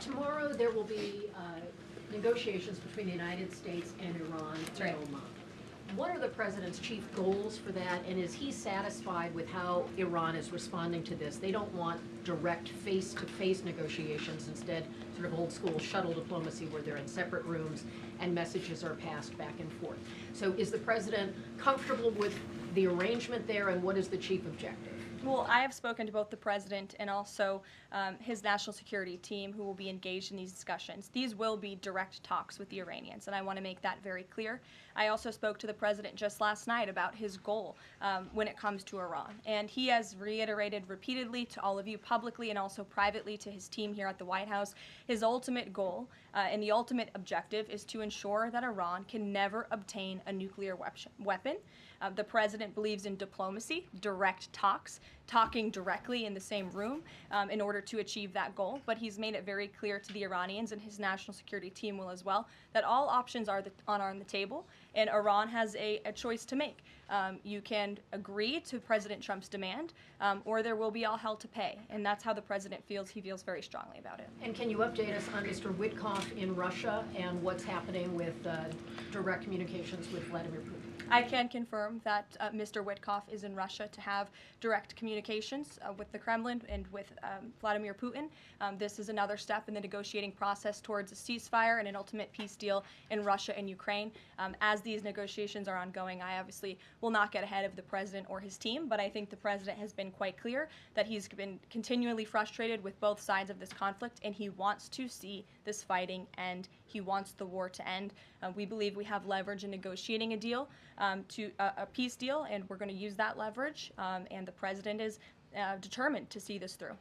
Tomorrow there will be negotiations between the United States and Iran in Oman. What are the president's chief goals for that, and is he satisfied with how Iran is responding to this? They don't want direct face-to-face negotiations, instead sort of old-school shuttle diplomacy where they're in separate rooms and messages are passed back and forth. So is the president comfortable with the arrangement there, and what is the chief objective? Well, I have spoken to both the president and also his national security team who will be engaged in these discussions. These will be direct talks with the Iranians, and I want to make that very clear. I also spoke to the president just last night about his goal when it comes to Iran, and he has reiterated repeatedly to all of you publicly and also privately to his team here at the White House, his ultimate goal and the ultimate objective is to ensure that Iran can never obtain a nuclear weapon. The president believes in diplomacy, direct talks, talking directly in the same room in order to achieve that goal. But he's made it very clear to the Iranians, and his national security team will as well, that all options are on the table, and Iran has a choice to make. You can agree to President Trump's demand, or there will be all hell to pay. And that's how the president feels. He feels very strongly about it. And can you update us on Mr. Witkoff in Russia and what's happening with direct communications with Vladimir Putin? I can confirm that Mr. Witkoff is in Russia to have direct communications with the Kremlin and with Vladimir Putin. This is another step in the negotiating process towards a ceasefire and an ultimate peace deal in Russia and Ukraine. As these negotiations are ongoing, I obviously will not get ahead of the president or his team, but I think the president has been quite clear that he's been continually frustrated with both sides of this conflict, and he wants to see this fighting end. He wants the war to end. We believe we have leverage in negotiating a deal, to a peace deal, and we're going to use that leverage, and the president is determined to see this through.